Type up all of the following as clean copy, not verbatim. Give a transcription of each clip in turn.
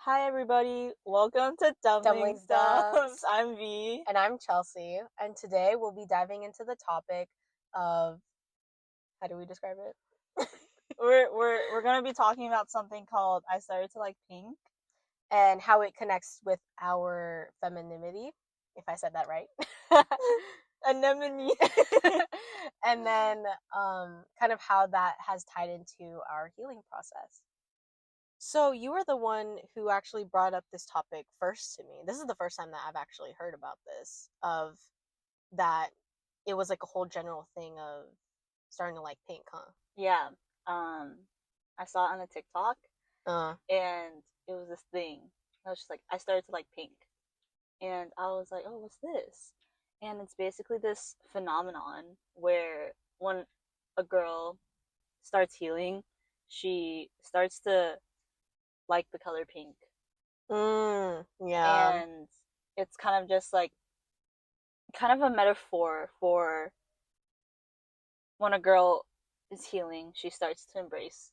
Hi everybody, welcome to Dumblings Dumblings Dubs. I'm V. And I'm Chelsea, and today we'll be diving into the topic of how do we describe it? We're gonna be talking about something called I Started to Like Pink. And how it connects with our femininity, if I said that right. Anemone. And then kind of how that has tied into our healing process. So you were the one who actually brought up this topic first to me. This is the first time that I've actually heard about this, of that it was like a whole general thing of starting to like pink, huh? Yeah. Um I saw it on a TikTok Uh, and it was this thing. I was just like I started to like pink. And I was like, "Oh, what's this?" And it's basically this phenomenon where when a girl starts healing, she starts to like the color pink. yeah. And it's kind of just like kind of a metaphor for when a girl is healing, she starts to embrace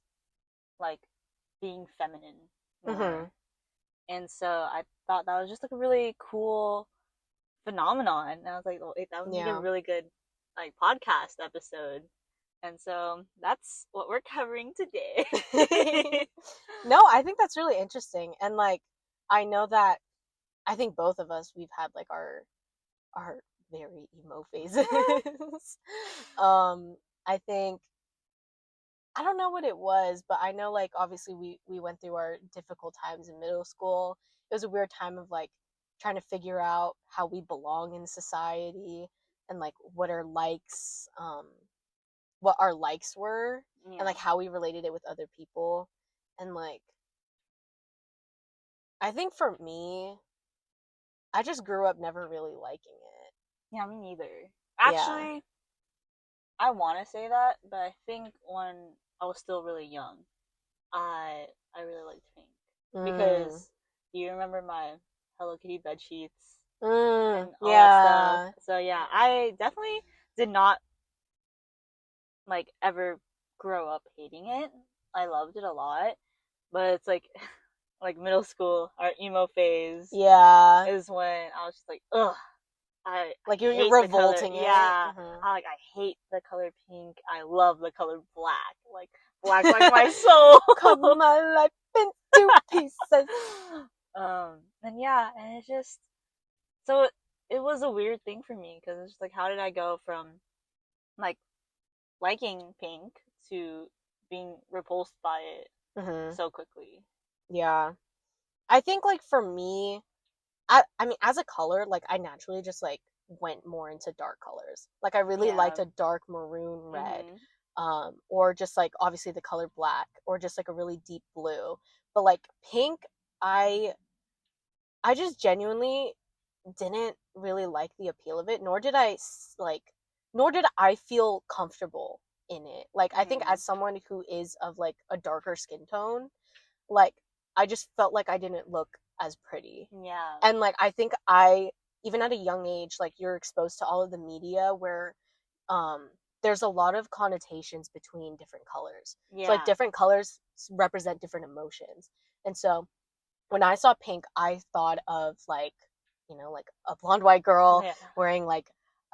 like being feminine Mm-hmm. more. And so I thought that was just like a really cool phenomenon. And I was like, well, that would make a Yeah. really good like podcast episode. And so that's what we're covering today. No, I think that's really interesting. And like I know that I think both of us we've had like our very emo phases. um I think I don't know what it was, but I know like obviously we went through our difficult times in middle school. It was a weird time of like trying to figure out how we belong in society and like what our likes were and Yeah. like how we related it with other people. And like I think for me, I just grew up never really liking it. Yeah, me neither. Yeah. Actually, I want to say that, but I think when I was still really young, I I really liked pink Mm. because do you remember my Hello Kitty bed sheets and all that stuff? Yeah. So yeah, I definitely did not like ever grow up hating it. I loved it a lot, but it's like like middle school, our emo phase Yeah. is when I was just like, ugh, I Like you're hate the color. revolting it. Yeah, Hmm. I hate the color pink. I love the color black. Black like my soul. Cut my life into pieces. And yeah, and it's just so it was a weird thing for me because it's just like how did I go from like liking pink to being repulsed by it Hmm. so quickly? Yeah. I think like for me, I mean as a color, like I naturally just like went more into dark colors. Like I really Yeah. liked a dark maroon red. Mhm. Or just like obviously the color black, or just like a really deep blue. But like pink, I I just genuinely didn't really like the appeal of it, nor did I feel comfortable in it. Like I think Mhm. as someone who is of like a darker skin tone, like I just felt like I didn't look as pretty. Yeah. And like I think I even at a young age, like you're exposed to all of the media where um there's a lot of connotations between different colors. So like Yeah. different colors represent different emotions. And so when I saw pink, I thought of like, like a blonde white girl Yeah. wearing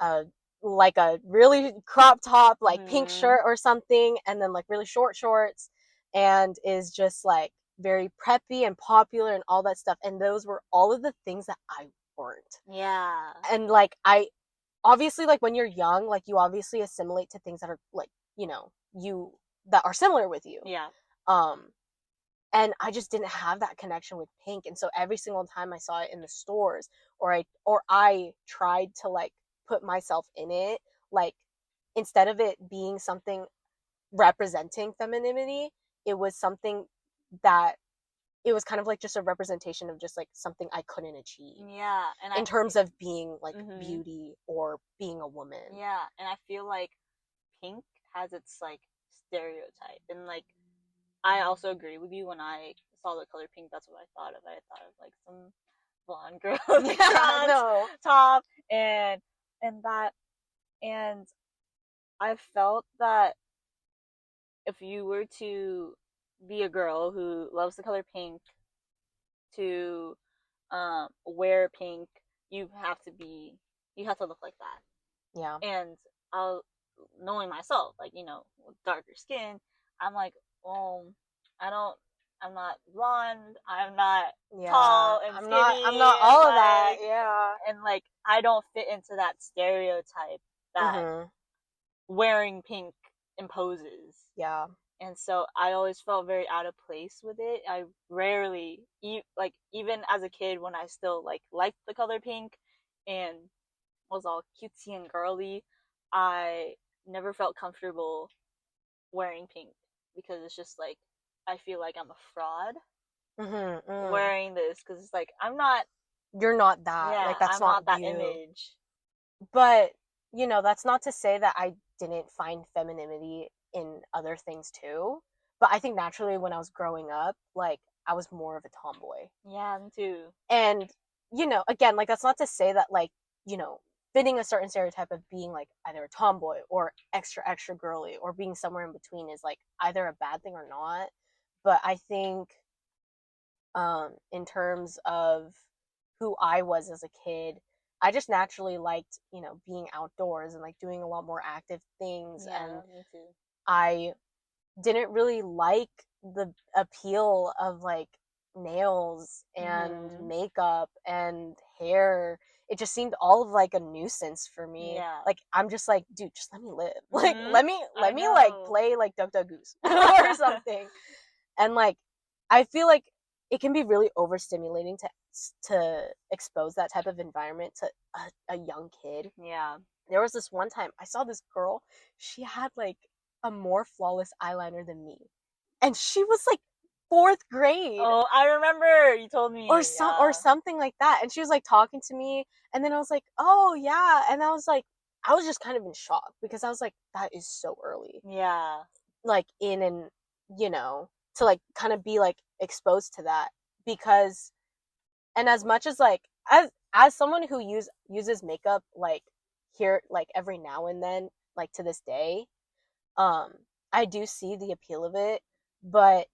a like a really crop top, like pink Mhm. shirt or something, and then like really short shorts, and is just like very preppy and popular and all that stuff. And those were all of the things that I weren't. Yeah. And like I obviously like when you're young, like you obviously assimilate to things that are like, you that are similar with you. Yeah. Um and I just didn't have that connection with pink. And so every single time I saw it in the stores, or I tried to like put myself in it, like instead of it being something representing femininity, it was something that it was kind of like just a representation of just like something I couldn't achieve Yeah. And I in terms of being like mhm. beauty or being a woman. Yeah, and I feel like pink has its like stereotype, and like I also agree with you. When I saw the color pink, that's what I thought of. I thought of like some blonde girl with a Yeah, crop no. top and that, and I felt that if you were to be a girl who loves the color pink to wear pink, you have to be you have to look like that. Yeah. And I'll knowing myself, like, with darker skin, I'm like, well, I don't I'm not blonde, I'm not Yeah. tall and I'm skinny not and all of that. Yeah. like I don't fit into that stereotype that Mhm. wearing pink imposes. Yeah. And so I always felt very out of place with it. I rarely, like, even as a kid when I still like liked the color pink and was all cutesy and girly, I never felt comfortable wearing pink because it's just like I feel like I'm a fraud Mhm. Mm. wearing this because it's like I'm not. You're not that. Yeah, Like that's I'm not not that you. image. But, that's not to say that I didn't find femininity in other things too. But I think naturally when I was growing up, like I was more of a tomboy. Yeah, me too. And, again, like that's not to say that like, you know, fitting a certain stereotype of being like either a tomboy or extra extra girly or being somewhere in between is like either a bad thing or not. But I think in terms of who I was as a kid, I just naturally liked, being outdoors and like doing a lot more active things. Yeah, And me too. I didn't really like the appeal of like nails and Mhm. makeup and hair. It just seemed all of like a nuisance for me. Yeah. Like I'm just like, dude, just let me live. Like Mhm. let me like know. play like Duck Duck Goose or something. And like I feel like it can be really overstimulating to expose that type of environment to a young kid. Yeah. There was this one time I saw this girl, she had like a more flawless eyeliner than me. And she was like fourth grade Oh, I remember you told me. or Yeah. something like that. And she was like talking to me and then I was like, "Oh, yeah." And I was just kind of in shock because I was like, that is so early. Yeah. Like in and to like kind of be like exposed to that because and as much as like as someone who uses makeup like here like every now and then like to this day, um I do see the appeal of it, but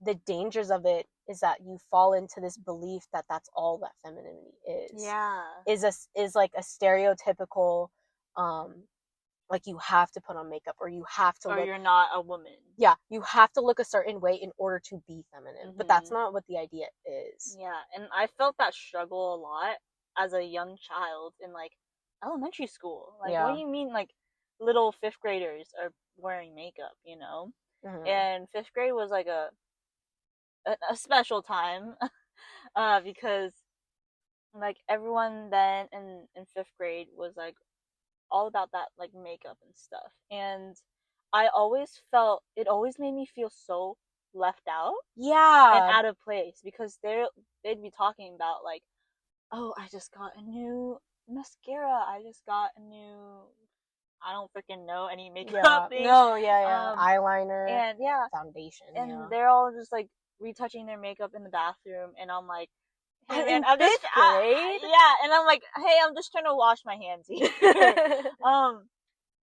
the dangers of it is that you fall into this belief that that's all that femininity Yeah. is like a stereotypical um like you have to put on makeup or you have to Or look, you're not a woman. yeah, you have to look a certain way in order to be feminine, but that's Mhm. not what the idea is. Yeah, and I felt that struggle a lot as a young child in like elementary school. Like, what Yeah. do you mean like little fifth graders are wearing makeup? Hmm. And fifth grade was like a special time because like everyone then in fifth grade was like all about that like makeup and stuff. And I always felt it always made me feel so left out and Yeah. out of place because they'd be talking about like, oh, I just got a new mascara, I just got a new, I don't freaking know any makeup Yeah. thing. No, yeah, yeah. um Eyeliner, and yeah, foundation, and yeah. they're all just like retouching their makeup in the bathroom, and I'm like, hey And man, in I'm just fifth grade? yeah, and I'm like, hey, I'm just trying to wash my hands here. um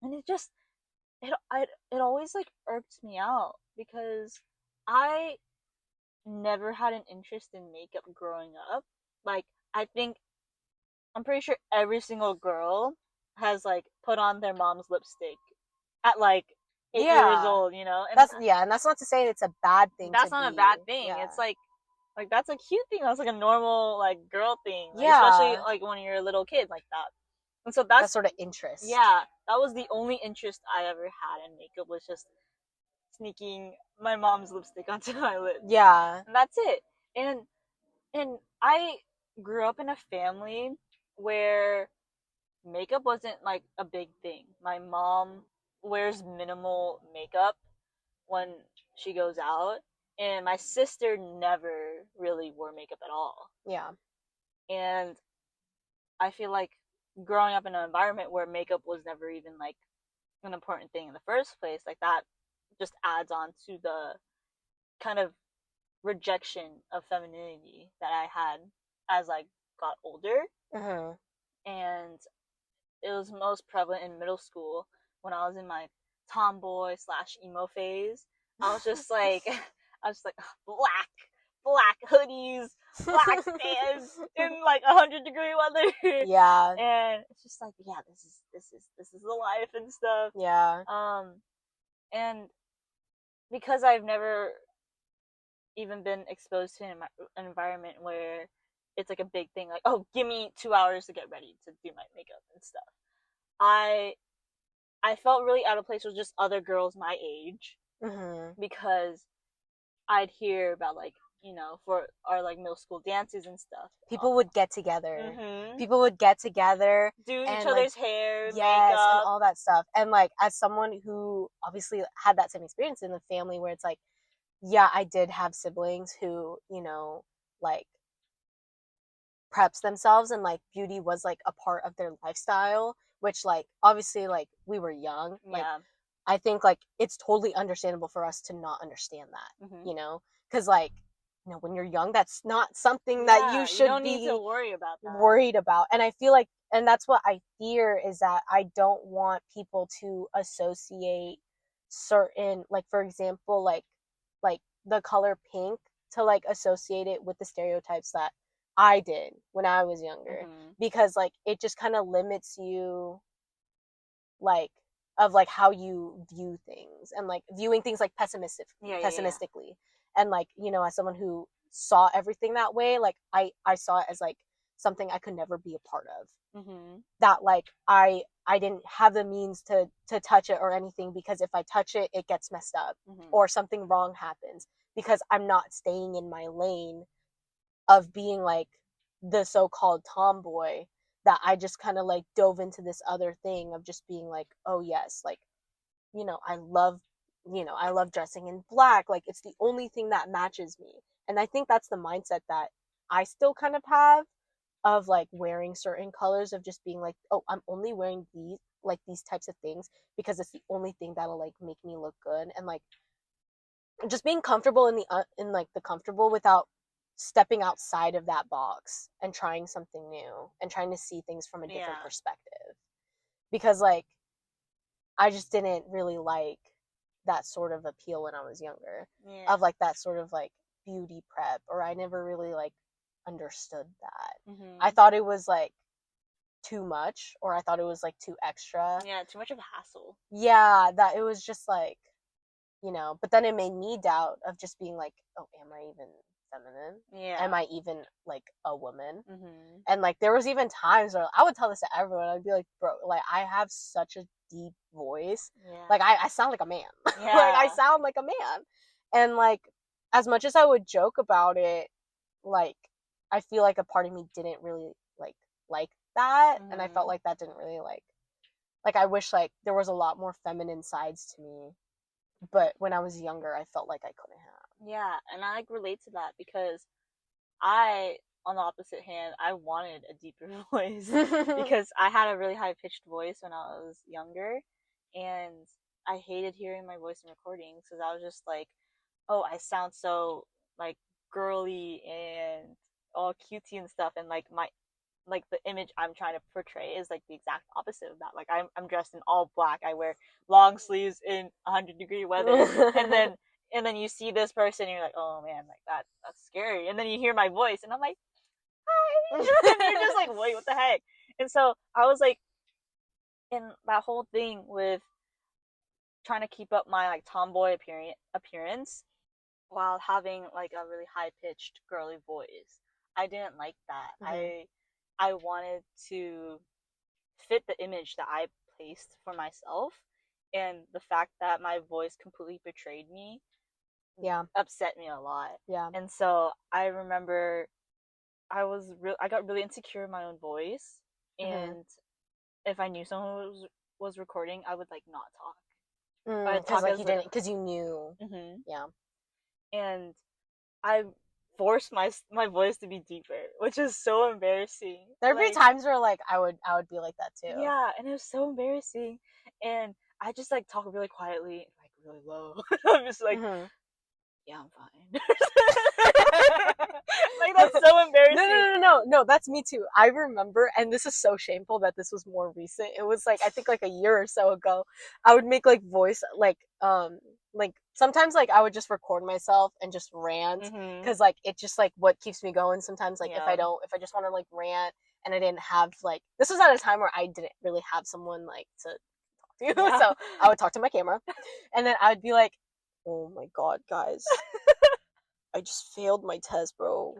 and it always like irked me out because I never had an interest in makeup growing up. Like, I think I'm pretty sure every single girl has like put on their mom's lipstick at like 8 years Yeah. old, and And that's not to say it's a bad thing to that's not a be. bad thing. Yeah. It's like that's a cute thing. That's like a normal like girl thing. Like, especially Yeah. like when you're a little kid like that. And so That that's sort of interest. yeah, that was the only interest I ever had in makeup, was just sneaking my mom's lipstick onto my lips. Yeah. And that's it. And I grew up in a family where makeup wasn't like a big thing. My mom wears minimal makeup when she goes out, and my sister never really wore makeup at all. Yeah. And I feel like growing up in an environment where makeup was never even like an important thing in the first place, like that just adds on to the kind of rejection of femininity that I had as I got older. Hmm. And it was most prevalent in middle school when I was in my tomboy slash emo phase. I was just like, I was just like, black, black hoodies, black pants in like 100-degree weather. Yeah. And it's just like, yeah, this is the life and stuff. Yeah. And because I've never even been exposed to an environment where it's like a big thing, like, oh, give me 2 hours to get ready to do my makeup and stuff. I felt really out of place with just other girls my age, because I'd hear about, like, for our like middle school dances and stuff. People would get together. Mm-hmm. People would get together, do and, each like, other's hair, yes, makeup, and all that stuff. And like, as someone who obviously had that same experience in the family, where it's like, yeah, I did have siblings who, like, preps themselves, and like beauty was like a part of their lifestyle, which, like, obviously, like, we were young. Like, yeah. I think, like, it's totally understandable for us to not understand that, Mm-hmm. because, like, when you're young, that's not something that you should don't be need to worry about that. worried about. And I feel like, and that's what I fear, is that I don't want people to associate certain, like, for example, like the color pink, to like associate it with the stereotypes that I did when I was younger, because like it just kind of limits you, like, of like how you view things, and like viewing things like pessimistically. And like, as someone who saw everything that way, like I saw it as like something I could never be a part of. That like I didn't have the means to touch it or anything, because if I touch it, it gets messed up, or something wrong happens, because I'm not staying in my lane of being like the so-called tomboy, that I just kind of like dove into this other thing of just being like, oh yes, like, I love dressing in black, like it's the only thing that matches me. And I think that's the mindset that I still kind of have, of like wearing certain colors, of just being like, oh, I'm only wearing these types of things because it's the only thing that'll like make me look good, and like just being comfortable in like the comfortable, without stepping outside of that box and trying something new and trying to see things from a different perspective. Because like I just didn't really like that sort of appeal when I was younger, of like that sort of like beauty prep, or I never really like understood that. I thought it was like too much, or I thought it was like too extra. Yeah, too much of a hassle. Yeah, that it was just like, but then it made me doubt of just being like, oh, am I even feminine? Yeah. Am I even like a woman? And like there was even times where I would tell this to everyone. I'd be like, bro, like I have such a deep voice. Yeah. Like I sound like a man. Yeah. Like I sound like a man. And like, as much as I would joke about it, like I feel like a part of me didn't really like that. And I felt like that didn't really like I wish like there was a lot more feminine sides to me. But when I was younger, I felt like I couldn't have. Yeah, and I like relate to that, because I, on the opposite hand, I wanted a deeper voice, because I had a really high pitched voice when I was younger, and I hated hearing my voice in recordings, because I was just like, oh, I sound so like girly and all cutesy and stuff, and like the image I'm trying to portray is like the exact opposite of that. Like I'm dressed in all black. I wear long sleeves in 100-degree weather, and then you see this person, and you're like, oh man, like that's scary. And then you hear my voice, and I'm like, hi, and you're just like, wait, what the heck? And so I was like, in that whole thing with trying to keep up my like tomboy appearance while having like a really high pitched girly voice. I didn't like that. I wanted to fit the image that I placed for myself, and the fact that my voice completely betrayed me upset me a lot. Yeah. And so I remember I got really insecure in my own voice, and if I knew someone was recording, I would like not talk. Because like you didn't, because you knew. Yeah. And I forced my voice to be deeper, which is so embarrassing. There'd be times where like I would be like that too. Yeah, and it was so embarrassing. And I just like talk really quietly, like really low. I'm just like, yeah, I'm fine. Like that's so embarrassing. No. no, that's me too. I remember, and this is so shameful that this was more recent. It was like I think like a year or so ago. I would make like voice like sometimes like I would just record myself and just rant Mhm. because like it just like what keeps me going. Sometimes like Yeah. if I just want to like rant and I didn't have like this was at a time where I didn't really have someone like to talk to, Yeah. so I would talk to my camera, and then I would be like, "Oh my god, guys, I just failed my test, bro.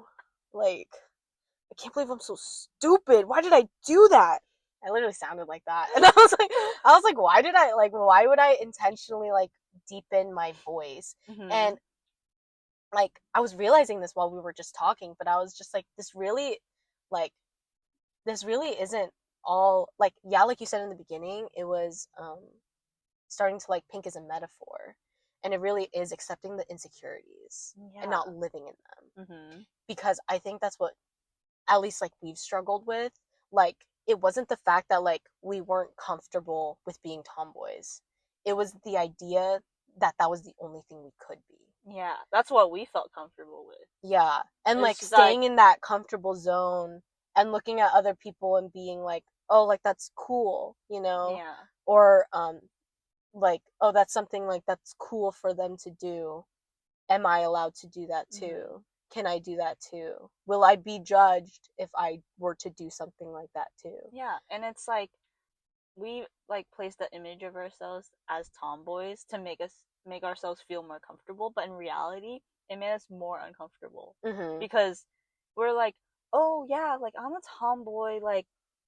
Like, I can't believe I'm so stupid. Why did I do that?" I literally sounded like that. And I was like, why would I intentionally like deepen my voice? And Mhm. like I was realizing this while we were just talking, but I was just like, like this really isn't all like yeah, like you said in the beginning, it was starting to like pink as a metaphor. And it really is accepting the insecurities and Yeah. not living in them. Mhm. Because I think that's what at least like we've struggled with. Like it wasn't the fact that like we weren't comfortable with being tomboys. It was the idea that that was the only thing we could be. Yeah. That's what we felt comfortable with. Yeah. And It's like just like, staying in that comfortable zone and looking at other people and being like, "Oh, like that's cool," you know? yeah. Or like, "Oh, that's something like that's cool for them to do. Am I allowed to do that Mhm. too? Can I do that too? Will I be judged if I were to do something like that too?" Yeah. And it's like we like place the image of ourselves as tomboys to make ourselves feel more comfortable, but in reality, it made us more uncomfortable Mhm. because we're like, oh yeah, like I'm a tomboy, like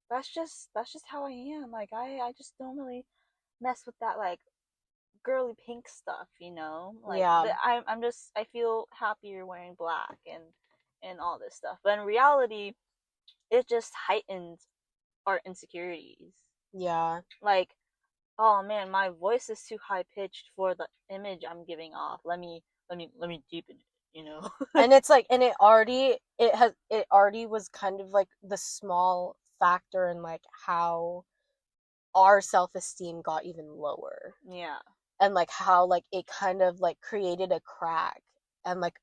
that's just how I am. Like I just don't really mess with that like girly pink stuff, you know? Like Yeah. I'm just I feel happier wearing black and all this stuff. But in reality, it just heightens our insecurities. Yeah. Like, oh man, my voice is too high pitched for the image I'm giving off. Let me deepen it, you know? And it's like and it already was kind of like the small factor in like how our self-esteem got even lower. Yeah. And like how like it kind of like created a crack and like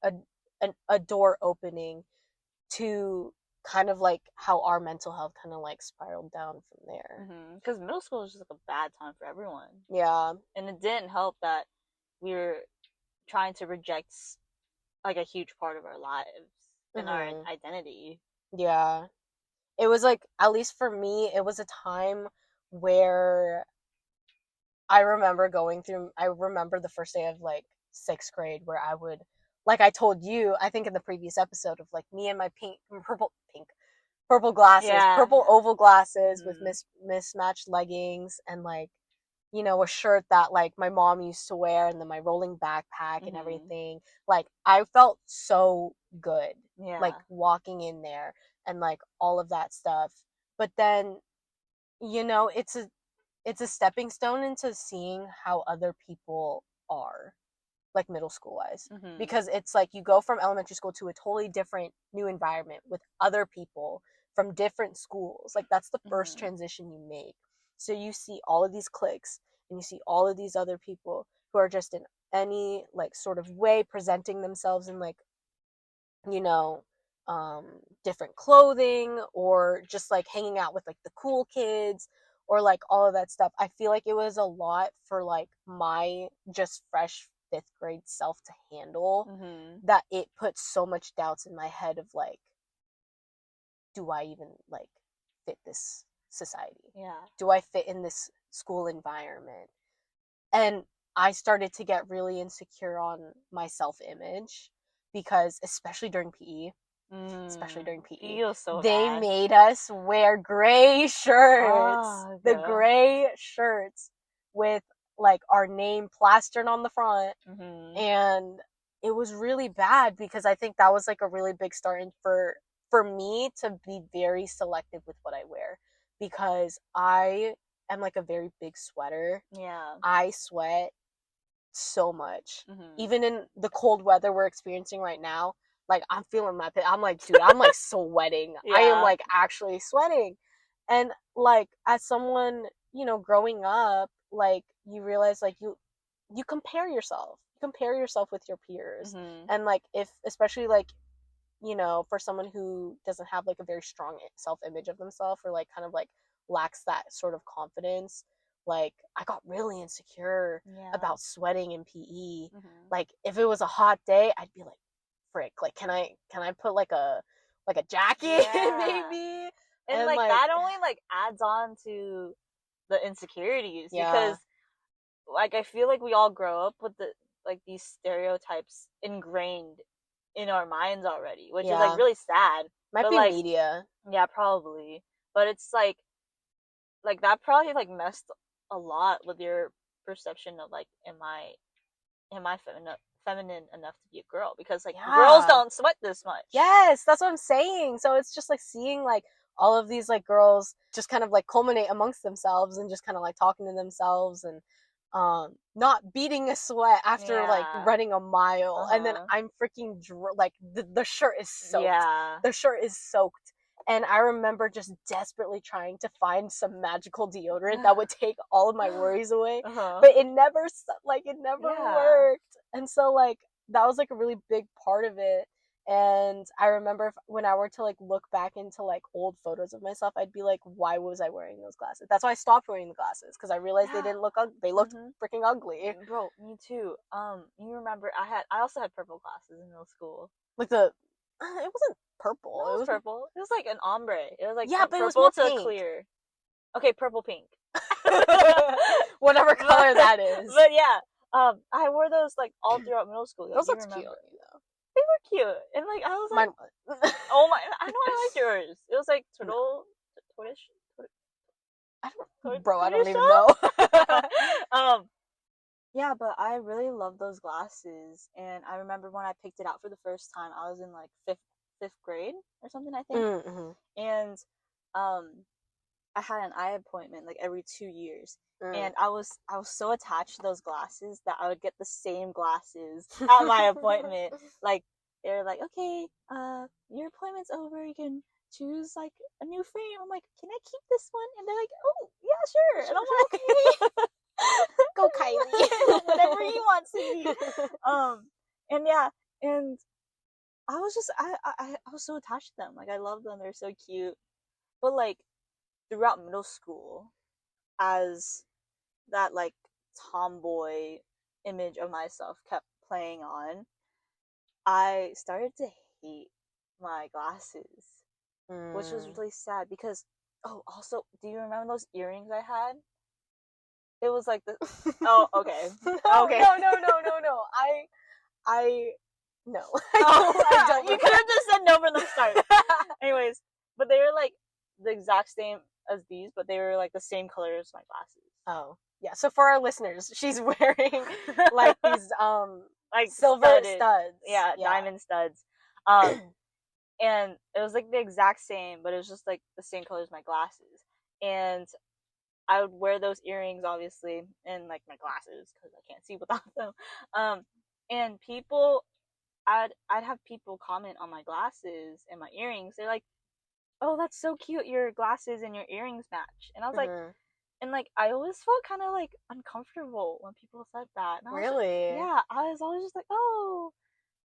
a door opening to kind of like how our mental health kind of like spiraled down from there. Because middle school is just like a bad time for everyone, Yeah. and it didn't help that we were trying to reject like a huge part of our lives and our Mhm. identity. Yeah. It was like at least for me it was a time where I remember the first day of like 6th grade where I would like I told you I think in the previous episode of like me and my purple glasses, Yeah, purple oval glasses with hmm mismatched leggings and like a shirt that like my mom used to wear and then my rolling backpack and hmm everything. Like I felt so good like yeah, walking in there and like all of that stuff. But then, it's a stepping stone into seeing how other people are like middle school wise, hmm because it's like you go from elementary school to a totally different new environment with other people from different schools. Like that's the first hmm transition you make. So you see all of these cliques and you see all of these other people who are just in any like sort of way presenting themselves in like you know um different clothing or just like hanging out with like the cool kids or like all of that stuff. I feel like it was a lot for like my just fresh 5th grade self to handle, hmm that it put so much doubts in my head of like, do I even like fit this society? yeah, Do I fit in this school environment? And I started to get really insecure on my self image because, especially during PE, feels so they bad. made us wear gray shirts. Oh, The girl. gray shirts with like our name plastered on the front. hmm And it was really bad because I think that was like a really big start for me to be very selective with what I wear, because I am like a very big sweater. Yeah. I sweat so much. hmm Even in the cold weather we're experiencing right now, like I'm feeling my pit. I'm like, dude, I'm like sweating. I am Yeah. like actually sweating. And like as someone, growing up, like you realize like you compare yourself. You compare yourself with your peers. hmm And like if especially like for someone who doesn't have like a very strong self-image of themselves, or like kind of like lacks that sort of confidence, like I got really insecure Yeah. about sweating in PE. Hmm. Like if it was a hot day, I'd be like, frick, like can I put like a jacket Yeah. maybe? And And like like, that only like adds on to the insecurities because yeah, like I feel like we all grow up with like these stereotypes ingrained in our minds already, which is like yeah, really sad. might But be like media. yeah, probably. But it's like that probably like messed a lot with your perception of like am I feminine enough to be a girl because like girls Yeah. don't sweat this much. Yes, that's what I'm saying. So it's just like seeing like all of these like girls just kind of like culminate amongst themselves and just kind of like talking to themselves, and not beating a sweat after like Yeah. running a mile, and then Uh-huh. I'm freaking like the shirt is soaked. Yeah. The shirt is soaked. And I remember just desperately trying to find some magical deodorant that would take all of my worries away, Uh-huh. but it never Yeah. worked. And so like that was like a really big part of it. And I remember when I were to like look back into like old photos of myself, I'd be like, why was I wearing those glasses? That's why I stopped wearing the glasses, because I realized they Yeah. didn't they looked Mhm. freaking ugly. Bro, me too. You remember I also had purple glasses in middle school. Like it wasn't No, purple. it It was was, purple. It was like an ombre. It was like yeah, from but it was purple more to pink. clear. Okay, purple pink. Whatever color that is. But yeah, I wore those like all throughout middle school. Like Those you looked cute remember, on you though. they were cute, and like I was like, Mine was. oh my, I know I liked yours. It was like No, tortoise, I don't, bro. I don't tortoise even know. shell. Yeah, but I really love those glasses, and I remember when I picked it out for the first time, I was in like fifth grade or something, I think, Mm-hmm. and um, I had an eye appointment like every 2 years, Mm. and I was so attached to those glasses that I would get the same glasses at my appointment. Like they're like, okay, your appointment's over. You can choose like a new frame. I'm like, can I keep this one? And they're like, oh yeah, sure. And I'm like, okay. Go Kylie. Whatever you want to be. And yeah, and I was just I was so attached to them. Like I love them. They're so cute. But like throughout middle school, as that like tomboy image of myself kept playing on, I started to hate my glasses, which was Mm. really sad because oh, also, do you remember those earrings I had? It was like the oh, okay. No, Okay. no, no, no, no, no. I, no. I Oh, don't you could have just said no from the start. remember. Anyways, but they were like the exact same as these, but they were like the same color as my Oh, yeah. So for our listeners, she's wearing like glasses. these Like silver studded, studs. yeah, Yeah. diamond studs. And it was like the exact same, but it was just like the same color as my glasses. And I would wear those earrings, obviously, and like my glasses because I can't see without them. Um, and I'd have people comment on my glasses and my earrings. They're like, "Oh, that's so cute. Your glasses and your earrings match." And I was like, Mhm. and like I always felt kind of like uncomfortable when people said that. And I was just, Really? yeah, I was always just like, "Oh,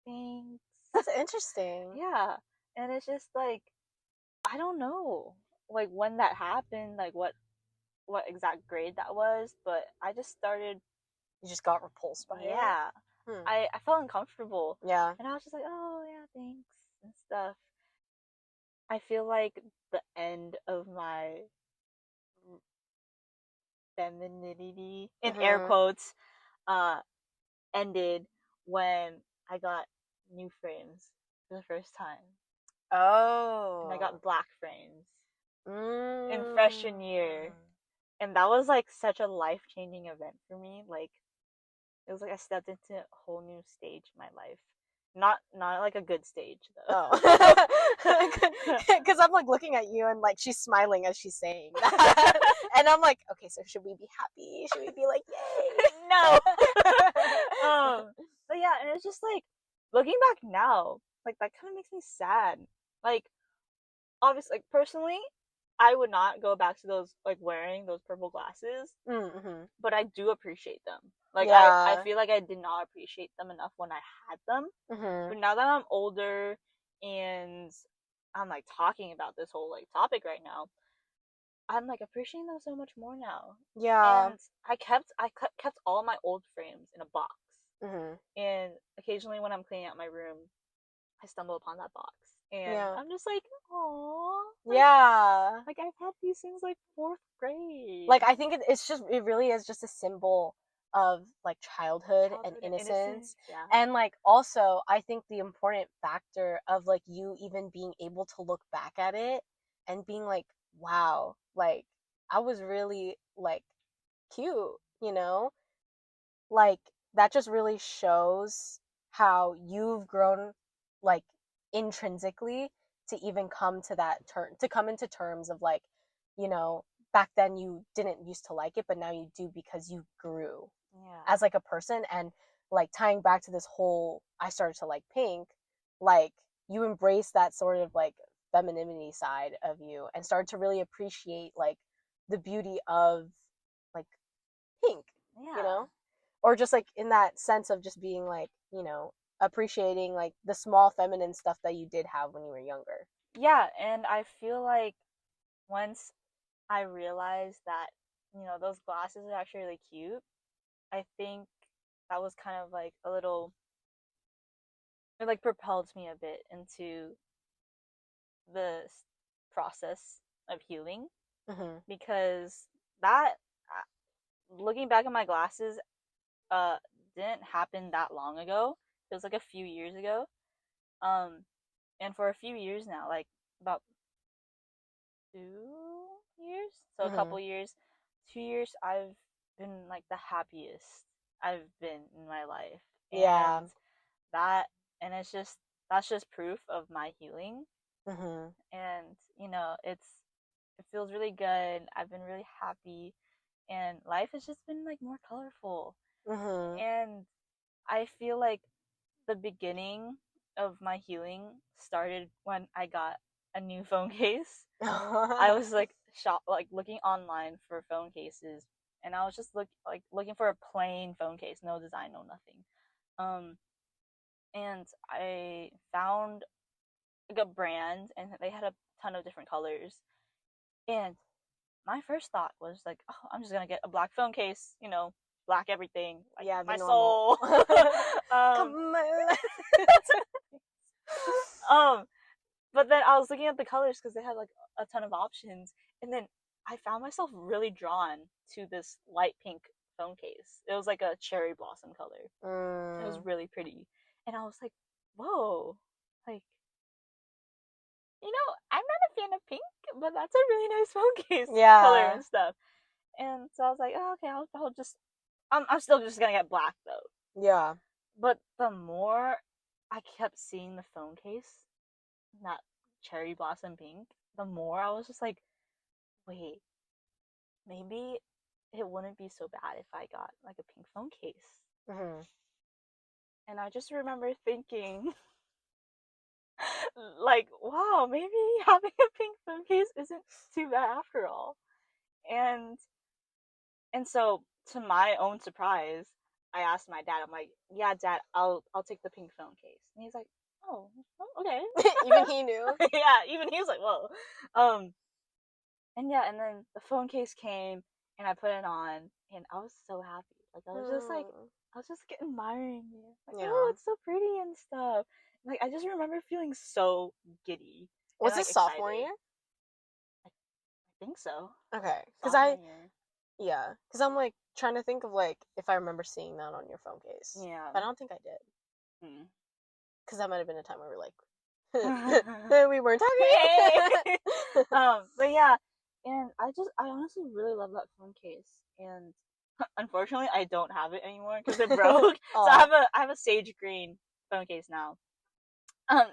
thanks." That's interesting. Yeah, and it's just like I don't know, like when that happened, like what exact grade that was, but I just started, You just got repulsed by it. yeah, Hmm. I felt uncomfortable, Yeah. and I was just like, oh yeah, thanks and stuff. I feel like the end of my femininity in air Mhm. quotes uh ended when I got new frames for the first time, and I Oh. got black frames in Mm. freshman year, and that was like such a life changing event for me. Like it was like I stepped into a whole new stage in my life. Not like a good stage though. Oh. Because I'm like looking at you and like she's smiling as she's saying that. And I'm like, okay, so should we be happy? Should we be like, No. yay? But yeah, and it's just like looking back now, like that kind of makes me sad. Like obviously, like personally, I would not go back to those like wearing those purple glasses, Mm-hmm. but I do appreciate them. Like I Yeah. feel like I did not appreciate them enough when I had them. Mm-hmm. But now that I'm older and I'm like talking about this whole like topic right now, I'm like appreciating them so much more now. Yeah. And kept all my old frames in a box. Mhm. And occasionally when I'm cleaning out my room, I stumble upon that box. And Yeah. I'm just like, oh, Yeah. like I've had these since like fourth grade. Like I think it really is just a symbol of like childhood and Childhood and innocence, innocence. yeah. And like also I think the important factor of like you even being able to look back at it and being like, wow, like I was really like cute, you know? Like that just really shows how you've grown like intrinsically to even come to that term to come into terms of like, you know, back then you didn't used to like it but now you do because you grew Yeah. as like a person. And like tying back to this whole I started to like pink, like you embrace that sort of like femininity side of you and started to really appreciate like the beauty of like pink, you Yeah. know? Or just like in that sense of just being like, you know, appreciating like the small feminine stuff that you did have when you were younger. Yeah, and I feel like once I realized that, those glasses are actually really cute, I think that was kind of like a little, it like propelled me a bit into the process of healing Mm-hmm. because that, looking back at my glasses, uh, didn't happen that long ago. It was like a few years ago. Um, and for a few years now, like about 2 years, so a Mm-hmm. couple years, 2 years, I've been like the happiest I've been in my life, Yeah. and that, and that's just proof of my healing, Mm-hmm. and it feels really good. I've been really happy, and life has just been like more colorful, Mm-hmm. and I feel like the beginning of my healing started when I got a new phone case. I was like looking online for phone cases, and I was just looking for a plain phone case, no design, no nothing. Um, and I found like a brand, and they had a ton of different colors. And my first thought was like, oh, I'm just gonna get a black phone case, black everything, like Yeah, the my normal. soul. um, Come on. um, but then I was looking at the colors because they had like a ton of options, and then I found myself really drawn to this light pink phone case. It was like a cherry blossom color. It was Mm. really pretty, and I was like, "Whoa!" Like, I'm not a fan of pink, but that's a really nice phone case color Yeah. and stuff. And so I was like, "Oh, okay, I'll just, I'm still just gonna get black though." Yeah. But the more I kept seeing the phone case, that cherry blossom pink, the more I was just like, wait, maybe it wouldn't be so bad if I got like a pink phone case. Mm-hmm. And I just remember thinking, like, wow, maybe having a pink phone case isn't too bad after all. And so to my own surprise, I asked my dad, I'm like, yeah, dad, I'll take the pink phone case. And he's like, oh, okay. Even he knew. Yeah, even he was like, whoa. Um, and yeah, and then the phone case came and I put it on and I was so happy. Like Mm. I was just like admiring it. Like, oh, Yeah. it's so pretty and stuff. Like I just remember feeling so giddy and Was like this sophomore excited. year? I think so. Okay. Cause Sophomore I year. yeah. Cause I'm like trying to think of like if I remember seeing that on your phone case, Yeah. but I don't think I did. Hmm. Cause that might have been a time where we were like we weren't Hey. talking. But yeah, and I honestly really love that phone case, and unfortunately I don't have it anymore because it broke. So Oh. I have a sage green phone case now. Um,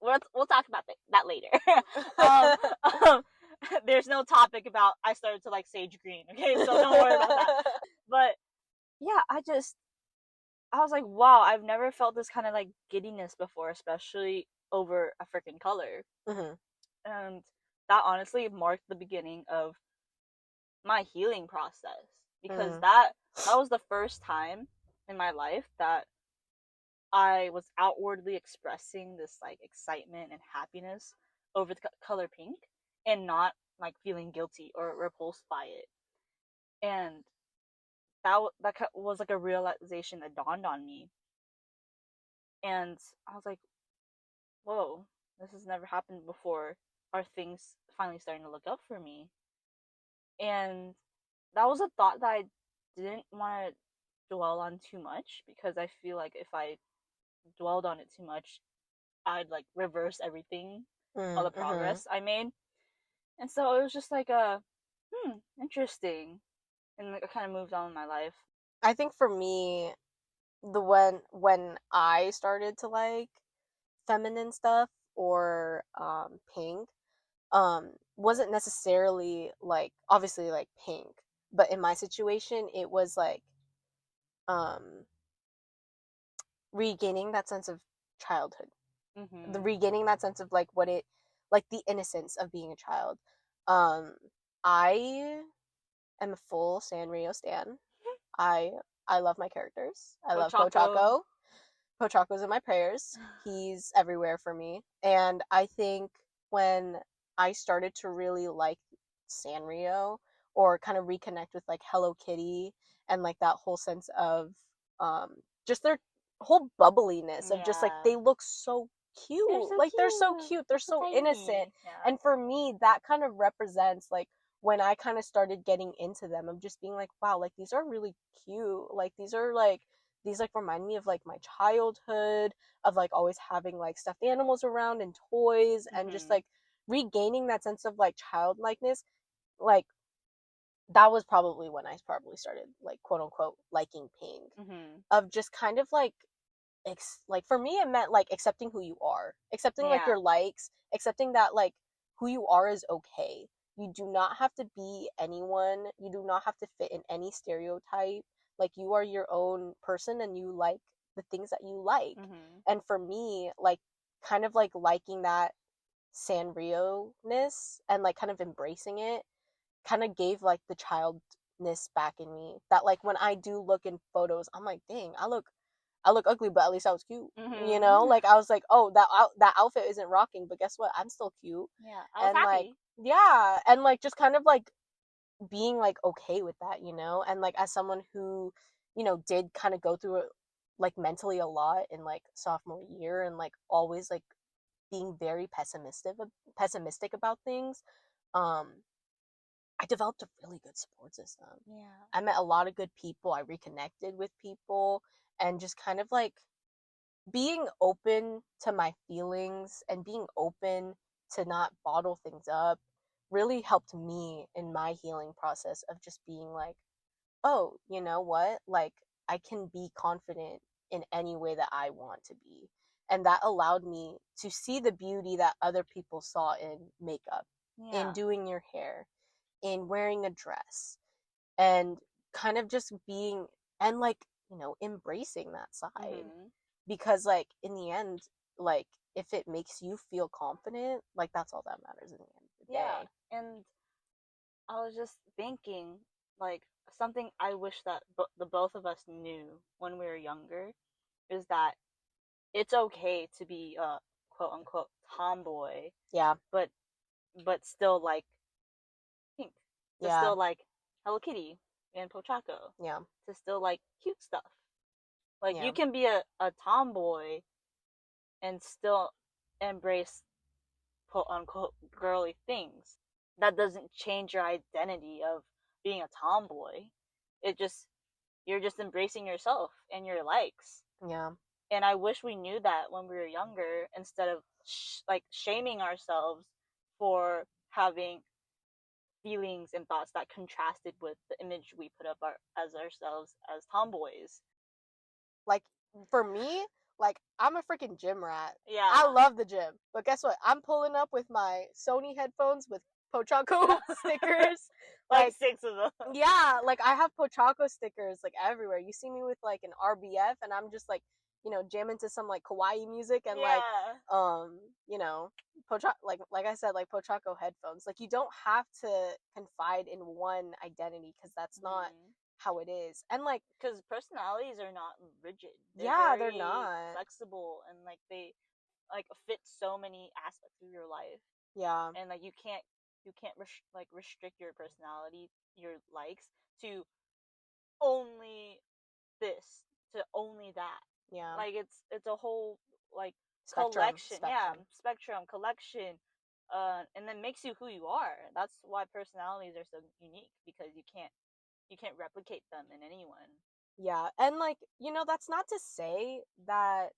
we'll talk about that later. um, um, there's no topic about I started to like sage green. Okay, so don't worry about that. But yeah, I was like, wow, I've never felt this kind of like giddiness before, especially over a freaking color. Mhm. And that honestly marked the beginning of my healing process because Mm. that was the first time in my life that I was outwardly expressing this like excitement and happiness over the color pink and not like feeling guilty or repulsed by it. And that was like a realization that dawned on me, and I was like, whoa, this has never happened before. Are things finally starting to look up for me? And that was a thought that I didn't want to dwell on too much, because I feel like if I dwelled on it too much, I'd like reverse everything, all the Mm-hmm. progress I made. And so it was just like a interesting, and like I kind of moved on in my life. I think for me, the when I started to like feminine stuff or pink, wasn't necessarily like obviously like pink, but in my situation it was like um regaining that sense of childhood, the Mhm. regaining that sense of like what it, like the innocence of being a child. um I am a full Sanrio stan. i I love my characters. I love Ochako. Pochaco. Pochaco's in my prayers. He's everywhere for me. And I think when I started to really like Sanrio, or kind of reconnect with like Hello Kitty and like that whole sense of um just their whole bubbliness of just like Yeah. they look so They're cute. so Like they're so cute. cute. They're They're so so innocent. tiny. Yeah. And for me that kind of represents like when I kind of started getting into them, of just being like, wow, like these are really cute. Like these are like these like remind me of like my childhood, of like always having like stuffed animals around and toys, and just Mhm. like regaining that sense of like childlikeness. Like that was probably when I probably started like quote unquote liking pink, Mhm. of just kind of like like for me it meant like accepting who you are, accepting like Yeah. your likes, accepting that like who you are is okay. You do not have to be anyone, you do not have to fit in any stereotype. Like you are your own person and you like the things that you like. Mhm. And for me, like kind of like liking that Sanrio ness and like kind of embracing it kind of gave like the childness back in me, that like when I do look in photos I'm like, dang, I look ugly, but at least I was cute. You know, Mhm. like I was like, oh, that outfit isn't rocking, but guess what? I'm still cute. Yeah. I was And like, happy. yeah, and like just kind of like being like okay with that, you know? And like as someone who, you know, did kind of go through it like mentally a lot in like sophomore year, and like always like being very pessimistic about things, um I developed a really good support system. Yeah. I met a lot of good people. I reconnected with people, and just kind of like being open to my feelings and being open to not bottle things up really helped me in my healing process of just being like, oh, you know what? Like, I can be confident in any way that I want to be. And that allowed me to see the beauty that other people saw in makeup, in Yeah. doing your hair, in wearing a dress, and kind of just being, and like, you know, embracing that side. Mhm. Because like in the end, like if it makes you feel confident, like that's all that matters in the end of the Yeah. day. And I was just thinking, like, something I wish that the both of us knew when we were younger is that it's okay to be a quote unquote tomboy, Yeah. but still like pink, to Yeah. still like Hello Kitty and Pochaco, Yeah. to still like cute stuff. Like Yeah. you can be a tomboy and still embrace quote unquote girly things. That doesn't change your identity of being a tomboy. It just, you're just embracing yourself and your likes. Yeah. And I wish we knew that when we were younger, instead of like shaming ourselves for having feelings and thoughts that contrasted with the image we put up as ourselves as tomboys. Like for me, like I'm a freaking gym rat. I Yeah. love the gym. But guess what? I'm pulling up with my Sony headphones with Pochaco stickers. Like Like, six of them. yeah, like I have Pochaco stickers like everywhere. You see me with like an RBF and I'm just like, you know, jamming to some like kawaii music and like Yeah. you know, like I said, like Pochaco headphones. Like you don't have to confide in one identity, because that's not Mhm. how it is. And like, because personalities are not rigid. They're yeah, they're very not. flexible, and like they like fit so many aspects of your life. Yeah. And like you can't restrict your personality, your likes, to only this, to only that. Yeah. Like it's a whole like Spectrum. collection, yeah, Spectrum. spectrum collection, and then makes you who you are. That's why personalities are so unique, because you can't replicate them in anyone. Yeah. And like, that's not to say that,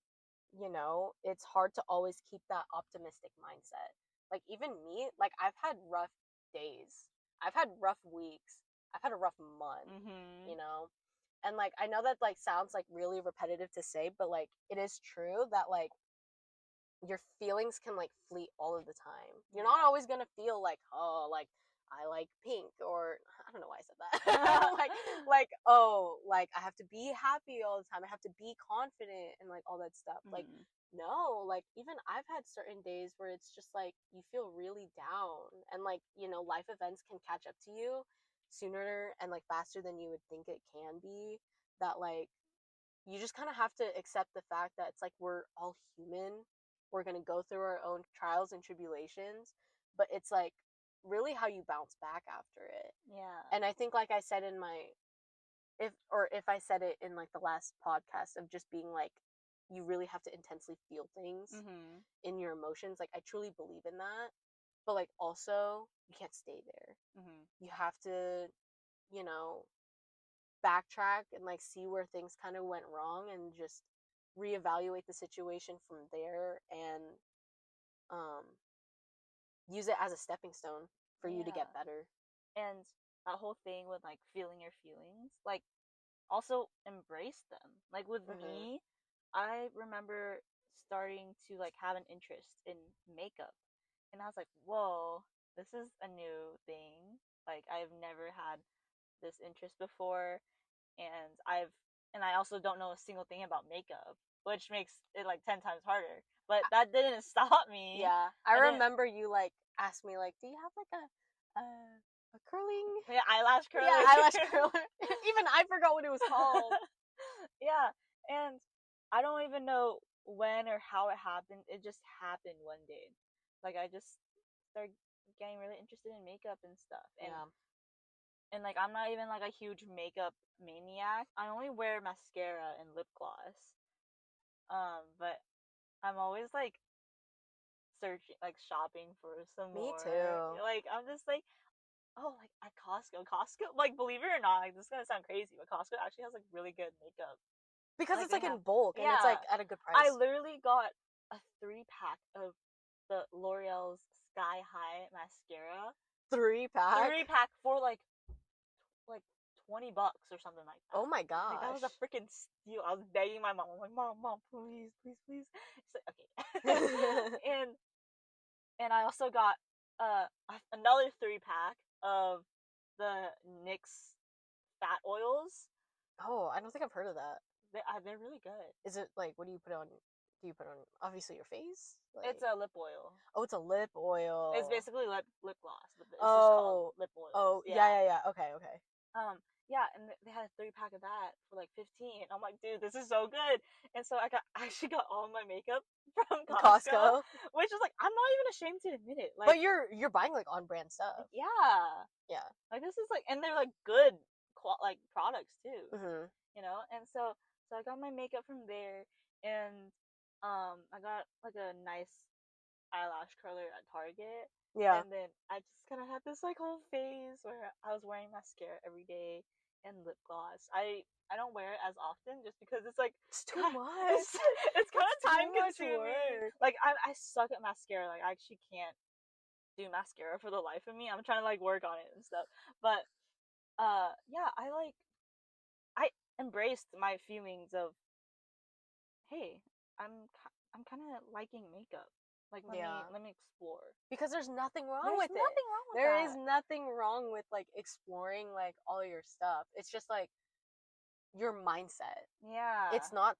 it's hard to always keep that optimistic mindset. Like, even me, like, I've had rough days, I've had rough weeks, I've had a rough month, Mm-hmm. you know? And like, I know that like sounds like really repetitive to say, but like, it is true that like your feelings can like fleet all of the time. You're not always gonna feel like, oh, like I like pink, or I don't know why I said that. like oh, like I have to be happy all the time. I have to be confident and like all that stuff. Like Mm-hmm. no, like even I've had certain days where it's just like you feel really down, and like life events can catch up to you sooner and like faster than you would think it can be. That like you just kind of have to accept the fact that it's like we're all human. We're going to go through our own trials and tribulations, but it's like really how you bounce back after it. Yeah. And I think like I said in my if I said it in like the last podcast of just being like you really have to intensely feel things Mm-hmm. in your emotions, like I truly believe in that. But like also you can't stay there. Mm-hmm. You have to, you know, backtrack and like see where things kind of went wrong and just reevaluate the situation from there, and um use it as a stepping stone for you to Yeah. get better. And that whole thing with like feeling your feelings, like also embrace them. Like with Mhm. me, I remember starting to like have an interest in makeup, and I was like, whoa, this is a new thing. Like I've never had this interest before, and I also don't know a single thing about makeup, which makes it like 10 times harder. But that didn't stop me. Yeah, I I didn't remember you like asked me like, do you have like a curling, Yeah, eyelash yeah, curler. eyelash curler? Even I forgot what it was called. Yeah, and I don't even know when or how it happened. It just happened one day. Like I just started getting really interested in makeup and stuff. Yeah. And like I'm not even like a huge makeup maniac. I only wear mascara and lip gloss. But I'm always like searching, like shopping for some Me more. too. Like I'm just like, oh, like at Costco, like believe it or not, like this is gonna sound crazy, but Costco actually has like really good makeup. Because Like it's they like have, in bulk and it's yeah. like at a good I price. literally got a 3 pack of the L'Oreal's Sky High mascara. 3 pack. 3 pack for like $20 or something like Oh that. my Like that was a gosh. freaking steal. I was begging my mom. I'm like, mom, please, please, please. She's like, okay. and I also got another 3 pack of the NYX fat oils. Oh, I don't think I've heard of that. They're really good. Is it like what do you put on? Do you put on obviously your face? It's Like a lip oil. oh, it's a lip It's oil. basically lip gloss, but it's just called Oh, lip oils. oh, Yeah. yeah, yeah, yeah. Okay, okay. Um. Yeah, and they had a 3 pack of that for like 15. I'm like, dude, this is so good. And so I actually got all my makeup from Costco, Costco. which is like I'm not even ashamed to admit it. But Like, you're buying like on brand stuff. yeah, Yeah. like this is like, and they're like good, like products too. Mhm. And so I got my makeup from there, and I got like a nice eyelash curler at Target, Yeah. and then I just kind of had this like whole phase where I was wearing mascara every day and lip gloss. I don't wear it as often just because it's like It's too kind much. it's kind It's of time too much consuming. work. Like I suck at mascara. Like I actually can't do mascara for the life of me. I'm trying to like work on it and stuff. But yeah, I embraced my feelings of, hey, I'm kind of liking makeup. Like Yeah. let me explore. Because there's nothing wrong There's with it. nothing wrong with There is that. nothing wrong with like exploring like all your stuff. It's just like your mindset. Yeah. It's not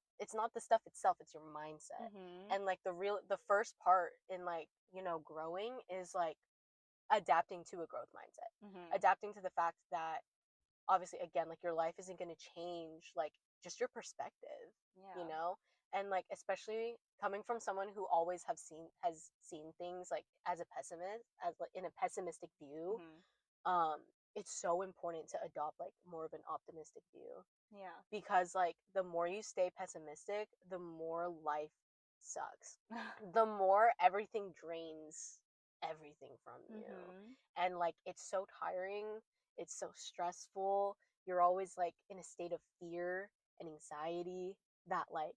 the stuff itself, it's your mindset. Mhm. And like the first part in like, growing is like adapting to a growth mindset. Mhm. Adapting to the fact that obviously, again, like your life isn't going to change, like just your perspective, you Yeah. know? And like, especially coming from someone who always has seen things like as a pessimist, as like in a pessimistic view, Hmm. um, it's so important to adopt like more of an optimistic view, Yeah. because like the more you stay pessimistic, the more life sucks. The more everything drains everything from you. Hmm. And like it's so tiring, it's so stressful. You're always like in a state of fear and anxiety that like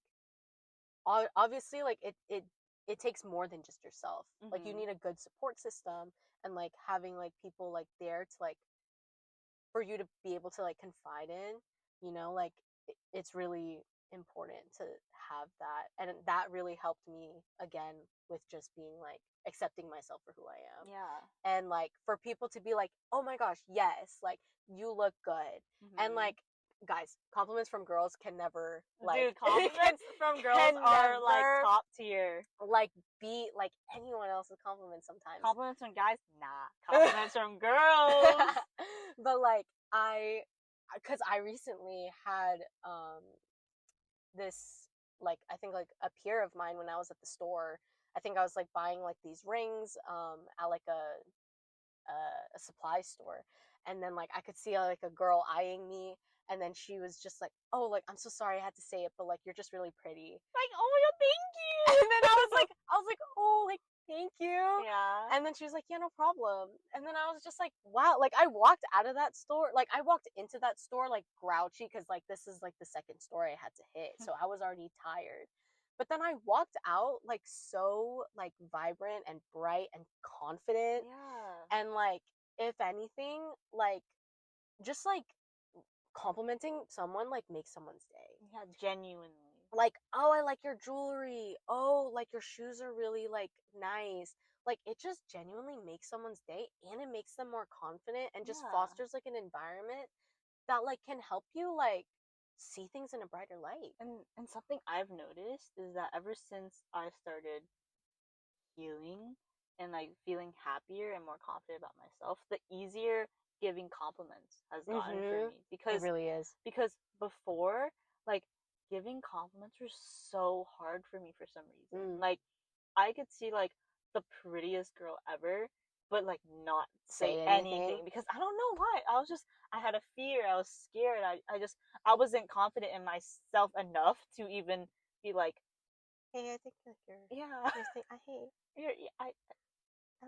obviously like it takes more than just yourself. Like you Hmm. need a good support system, and like having like people like there to like for you to be able to like confide in, like it's really important to have that. And that really helped me again with just being like accepting myself for who I am. Yeah. And like for people to be like, "Oh my gosh, yes, like you look good." And Hmm. like guys, compliments from girls can never like Dude, compliments from girls can are like never top tier. like beat like anyone else's compliments sometimes. Compliments from guys? Nah. Compliments from girls. But like because I recently had this, like I think like a peer of mine, when I was at the store, I think I was like buying like these rings at like a supply store, and then like I could see like a girl eyeing me, and then she was just like, "Oh, like I'm so sorry I had to say it, but like you're just really pretty." Like, oh my god, And thank then you. I was like, "Oh, like thank you." Yeah. And then she was like, "Yeah, no problem." And then I was just like, "Wow!" Like I walked out of that store, like I walked into that store like grouchy, because like this is like the second store I had to hit, so I was already tired. But then I walked out like so like vibrant and bright and confident, Yeah. and like if anything, like just like complimenting someone like makes someone's day. Yeah, genuinely. Like, "Oh, I like your jewelry. Oh, like your shoes are really like nice." Like it just genuinely makes someone's day, and it makes them more confident, and just Yeah. fosters like an environment that like can help you like see things in a brighter light. And something I've noticed is that ever since I started healing and like feeling happier and more confident about myself, the easier giving compliments has gotten for Mhm. me. It Because really is. before, like, giving compliments were so hard for me for some reason. Mm. Like, I could see like the prettiest girl ever, but like not say Say anything. anything because I don't know why. I had a fear. I was scared. I wasn't confident in myself enough to even be like, Hey, I think like yeah, your thing. I hate. you're, I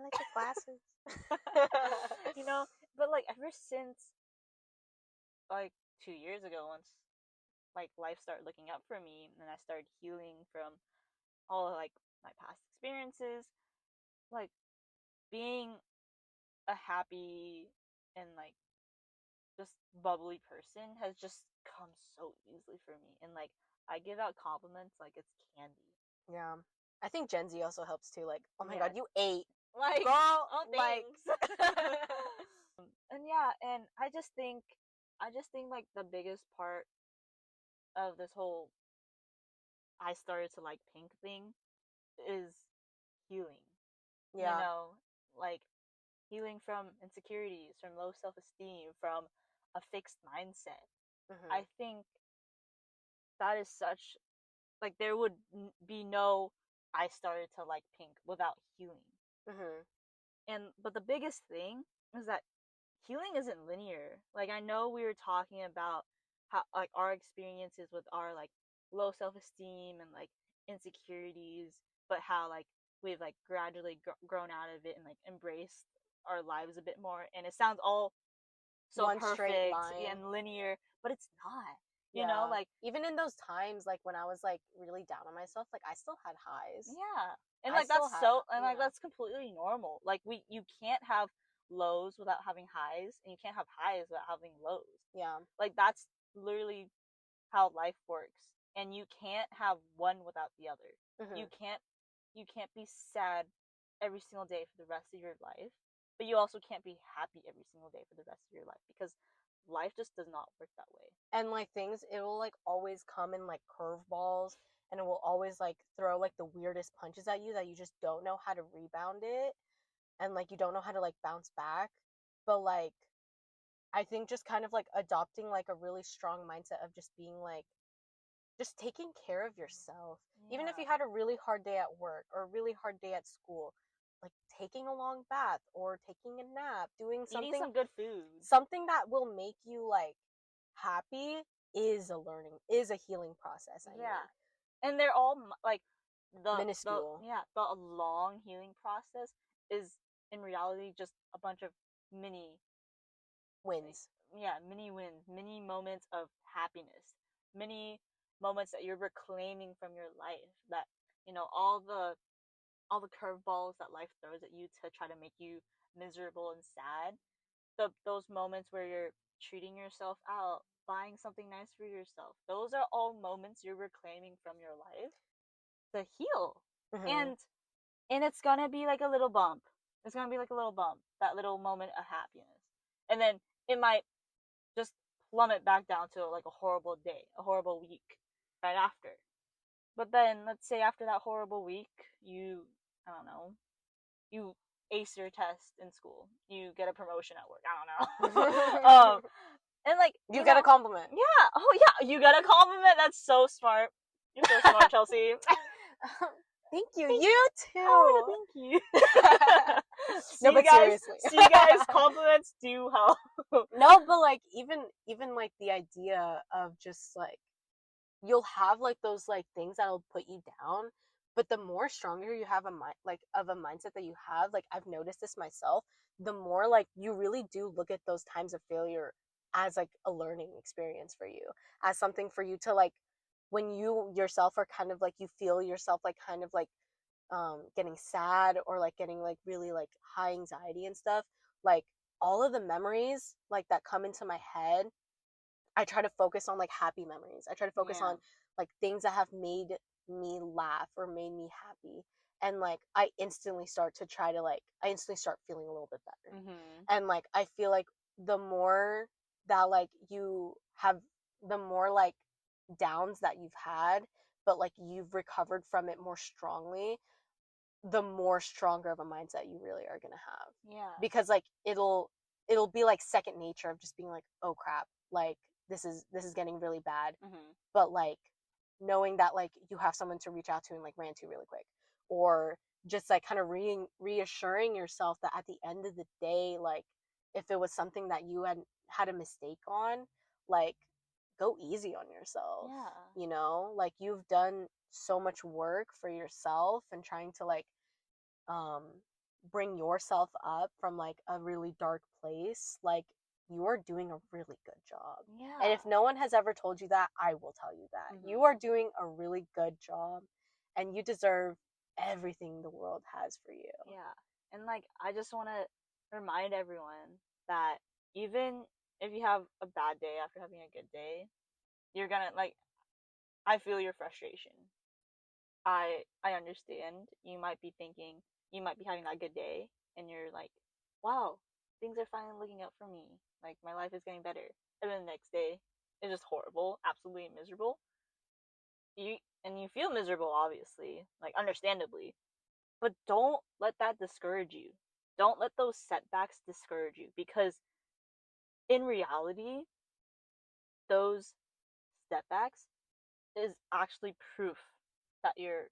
like your glasses. you know. But like ever since like 2 years ago, once like life started looking up for me and I started healing from all like my past experiences, like being a happy and like just bubbly person has just come so easily for me. And like I give out compliments like it's candy. Yeah. I think Gen Z also helps too. Like, "Oh my Yeah. god, you ate, Like, girl!" oh Like, thanks. And yeah, and I just think like the biggest part of this whole I started to like pink thing is healing. You yeah. know, like healing from insecurities, from low self-esteem, from a fixed mindset. Mhm. I think that is such like there would be no I started to like pink without healing. Mhm. And but the biggest thing is that healing isn't linear. Like I know we were talking about how like our experiences with our like low self-esteem and like insecurities, but how like we've like gradually grown out of it and like embraced our lives a bit more. And it sounds all so One straight perfect line. and linear, but it's not. You know, Yeah. like Even in those times, like when I was like really down on myself, like I still had highs. yeah. And I like still had, that's completely normal. Like you can't have lows without having highs and you can't have highs without having lows. yeah. Like that's literally how life works. And you can't have one without the other. You Hmm. can't you can't be sad every single day for the rest of your life, but you also can't be happy every single day for the rest of your life because life just does not work that way. And like things, it will like always come in like curveballs, and it will always like throw like the weirdest punches at you that you just don't know how to rebound it, and like you don't know how to like bounce back. But like I think just kind of like adopting like a really strong mindset of just being like, just taking care of yourself. Even if you Yeah. had a really hard day at work or a really hard day at school, like taking a long bath or taking a nap, doing Eating something some good food. something that will make you like happy is a healing process, I Yeah. mean. And they're all like the Minuscule yeah, the long healing process is in reality just a bunch of mini like, wins. yeah, mini wins, mini moments of happiness, mini moments that you're reclaiming from your life, that all the curveballs that life throws at you to try to make you miserable and sad, those moments where you're treating yourself out, buying something nice for yourself, those are all moments you're reclaiming from your life to heal. Hmm. And it's gonna be like a little bump. It's gonna be like a little bump, that little moment of happiness. And then it might just plummet back down to like a horrible day, a horrible week right after. But then let's say after that horrible week, I don't know, you ace your test in school. You get a promotion at work. I don't know. And like, You get a compliment. yeah, oh yeah, you get a compliment. That's so smart. You're so smart, Chelsea. Thank you. Thank You Oh, too. thank you. No, See you but guys. seriously. See you guys. Compliments do help. No, but like even like the idea of just like you'll have like those like things that'll put you down, but the more stronger you have a mind like of a mindset that you have, like I've noticed this myself, the more like you really do look at those times of failure as like a learning experience for you, as something for you to like when you yourself are kind of like you feel yourself like kind of like getting sad or like getting like really like high anxiety and stuff, like all of the memories like that come into my head, I try to focus on like happy memories. I try to focus Yeah. on like things that have made me laugh or made me happy. And like I instantly start feeling a little bit better. Mhm. And like I feel like the more that like you have the more like downs that you've had, but like you've recovered from it more strongly, the more stronger of a mindset you really are going to have, Yeah. because like it'll be like second nature of just being like, oh crap, like this is getting really bad, Mhm. but like knowing that like you have someone to reach out to and like rant to really quick, or just like kind of reassuring yourself that at the end of the day, like if it was something that you had a mistake on, like go easy on yourself, Yeah. like you've done so much work for yourself and trying to like um bring yourself up from like a really dark place, like you are doing a really good job. And Yeah. if no one has ever told you that, I will tell you that you Mhm. are doing a really good job and you deserve everything the world has for you. Yeah. And like I just want to remind everyone that even if you have a bad day after having a good day, you're gonna like I feel your frustration. I understand. You might be thinking, you might be having that good day and you're like, "Wow, things are finally looking up for me. Like my life is getting better." And then the next day is just horrible, absolutely miserable. You feel miserable obviously, like understandably. But don't let that discourage you. Don't let those setbacks discourage you, because in reality, those setbacks is actually proof that you're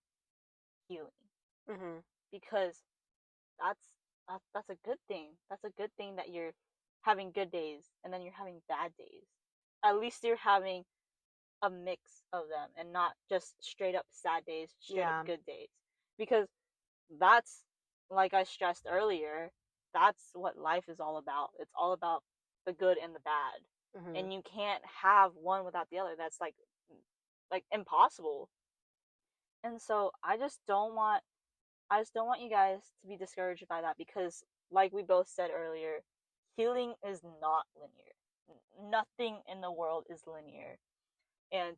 healing, Mhm. because that's that's a good thing. That's a good thing that you're having good days and then you're having bad days. At least you're having a mix of them and not just straight up sad days, straight up Yeah. good days. Because that's, like I stressed earlier, that's what life is all about. It's all about the good and the bad. Mhm. And you can't have one without the other. That's like impossible. And so I just don't want you guys to be discouraged by that, because like we both said earlier, healing is not linear. Nothing in the world is linear. And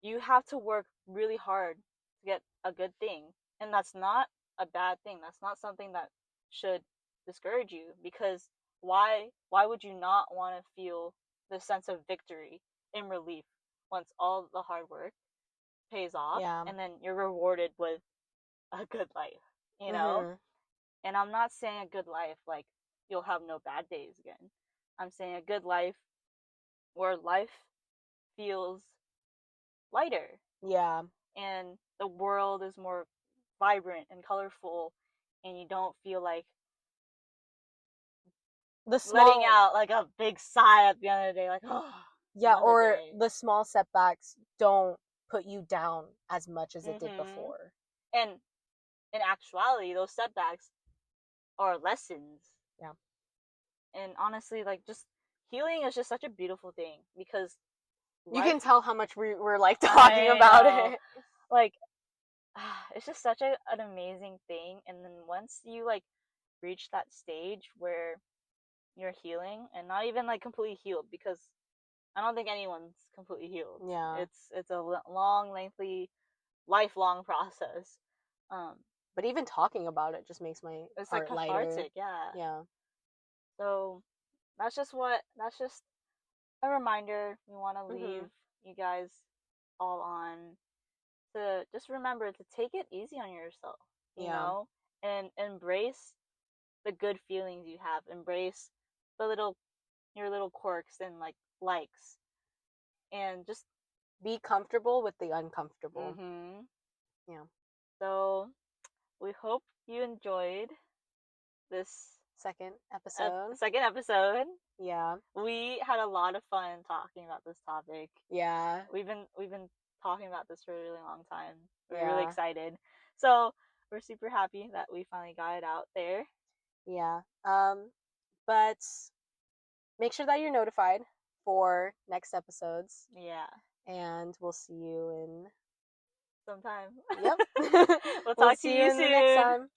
you have to work really hard to get a good thing. And that's not a bad thing. That's not something that should discourage you, because why would you not want to feel the sense of victory and relief once all the hard work pays off Yeah. and then you're rewarded with a good life, you know? Mhm. And I'm not saying a good life like you'll have no bad days again. I'm saying a good life where life feels lighter Yeah. and the world is more vibrant and colorful, and you don't feel like The letting small, out like a big sigh at the end of the day, like, oh, yeah, another or day. the small setbacks don't put you down as much as it did Mm-hmm. before. And in actuality, those setbacks are lessons. Yeah. And honestly, like, just healing is just such a beautiful thing because You life, can tell how much we're like talking I about know, it. like, it's just such an amazing thing. And then once you like reach that stage where you're healing and not even like completely healed, because I don't think anyone's completely healed. Yeah. It's a long, lengthy, lifelong process. Um, But even talking about it just makes my it's like heart lighter. cathartic, yeah. Yeah. So that's just a reminder we want to leave Mhm. you guys all on, to just remember to take it easy on yourself, you Yeah. know, and embrace the good feelings you have. Embrace the little your little quirks and like likes, and just Be comfortable with the uncomfortable. mhm. Yeah. So we hope you enjoyed this Second episode. second episode. Yeah. We had a lot of fun talking about this topic. Yeah. We've been talking about this for a really long time. We're really Yeah. excited. So we're super happy that we finally got it out there. Yeah. But make sure that you're notified for next episodes, Yeah, and we'll see you in. sometime. Yep. We'll We'll talk to see you you in the next soon. time.